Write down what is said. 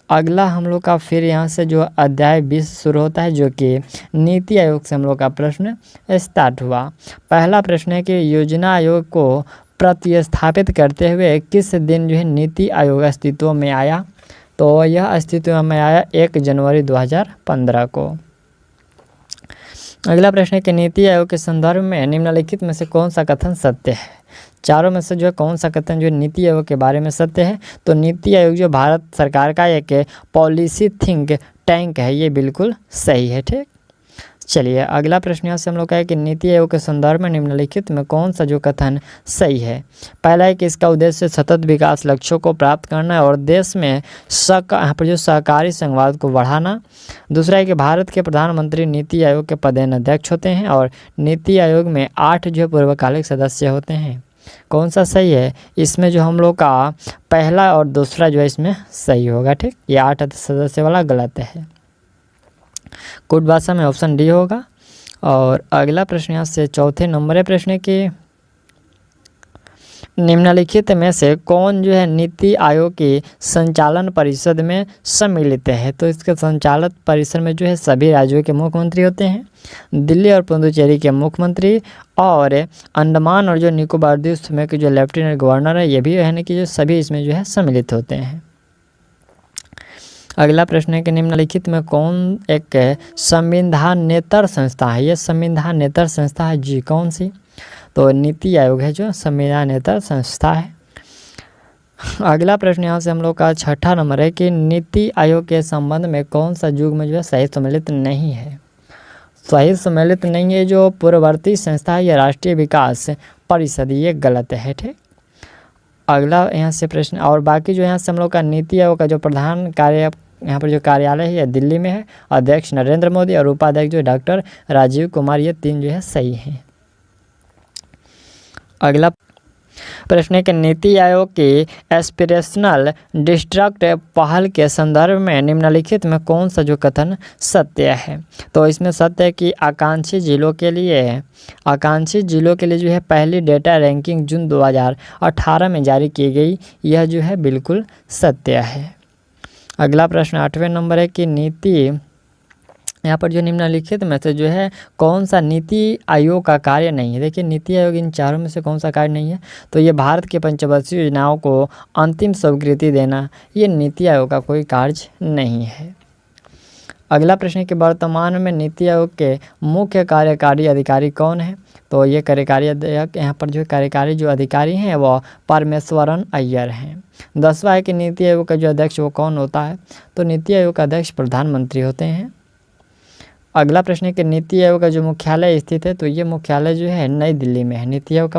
अगला हम लोग का फिर यहाँ से जो अध्याय 20 शुरू होता है, जो कि नीति आयोग से हम लोग का प्रश्न स्टार्ट हुआ। पहला प्रश्न है कि योजना आयोग को प्रतिस्थापित करते हुए किस दिन जो है नीति आयोग अस्तित्व में आया? तो यह अस्तित्व में आया 1 जनवरी 2015 को। अगला प्रश्न है कि नीति आयोग के संदर्भ में निम्नलिखित में से कौन सा कथन सत्य है? चारों में से जो है कौन सा कथन जो नीति आयोग के बारे में सत्य है? तो नीति आयोग जो भारत सरकार का एक पॉलिसी थिंक टैंक है, ये बिल्कुल सही है। ठीक, चलिए अगला प्रश्न यहाँ से हम लोग का है कि नीति आयोग के संदर्भ में निम्नलिखित में कौन सा जो कथन सही है? पहला है कि इसका उद्देश्य सतत विकास लक्ष्यों को प्राप्त करना है और देश में यहाँ पर जो सहकारी संघवाद को बढ़ाना। दूसरा है कि भारत के प्रधानमंत्री नीति आयोग के पदेन अध्यक्ष होते हैं और नीति आयोग में 8 जो पूर्वकालिक सदस्य होते हैं। कौन सा सही है? इसमें जो हम लोग का पहला और दूसरा जो है इसमें सही होगा। ठीक, ये 8 सदस्य वाला गलत है। कुट भाषा में ऑप्शन डी होगा। और अगला प्रश्न यहाँ से चौथे नंबर है प्रश्न कि निम्नलिखित में से कौन जो है नीति आयोग की संचालन परिषद में सम्मिलित है? तो इसके संचालक परिषद में जो है सभी राज्यों के मुख्यमंत्री होते हैं, दिल्ली और पुडुचेरी के मुख्यमंत्री और अंडमान और जो निकोबार द्वीप समूह के जो लेफ्टिनेंट गवर्नर है, ये भी है कि जो सभी इसमें जो है सम्मिलित होते हैं। अगला प्रश्न है कि निम्नलिखित में कौन एक संविधानेतर संस्था है? ये संविधानेतर संस्था है जी, कौन सी? तो नीति आयोग है जो संविधानेतर संस्था है। अगला प्रश्न यहाँ से हम लोग का छठा नंबर है कि नीति आयोग के संबंध में कौन सा युग्म जो है सही सम्मिलित नहीं है? सही सम्मिलित नहीं है जो पूर्ववर्ती संस्था है या राष्ट्रीय विकास परिषद, ये गलत है। ठीक, अगला यहाँ से प्रश्न और बाकी जो यहाँ से हम लोग का नीति आयोग का जो प्रधान कार्य यहाँ पर जो कार्यालय है ये दिल्ली में है, अध्यक्ष नरेंद्र मोदी और उपाध्यक्ष जो डॉक्टर राजीव कुमार, ये 3 जो है सही हैं। अगला प्रश्न है कि नीति आयोग की एस्पिरेशनल डिस्ट्रिक्ट पहल के संदर्भ में निम्नलिखित में कौन सा जो कथन सत्य है? तो इसमें सत्य है कि आकांक्षी जिलों के लिए जो है पहली डेटा रैंकिंग जून 2018 में जारी की गई, यह जो है बिल्कुल सत्य है। अगला प्रश्न 8वें नंबर है कि नीति यहाँ पर जो निम्नलिखित में से जो है कौन सा नीति आयोग का कार्य नहीं है? देखिए नीति आयोग इन चारों में से कौन सा कार्य नहीं है? तो ये भारत के पंचवर्षीय योजनाओं को अंतिम स्वीकृति देना, ये नीति आयोग का कोई कार्य नहीं है। अगला प्रश्न है कि वर्तमान में नीति आयोग के मुख्य कार्यकारी अधिकारी कौन है? तो ये कार्यकारी यहाँ पर जो कार्यकारी जो अधिकारी हैं वो परमेश्वरन अय्यर हैं। 10वां है कि नीति आयोग का जो अध्यक्ष वो कौन होता है? तो नीति आयोग का अध्यक्ष प्रधानमंत्री होते हैं। अगला प्रश्न है कि नीति आयोग का जो मुख्यालय स्थित है, तो ये मुख्यालय जो है नई दिल्ली में है। नीति आयोग का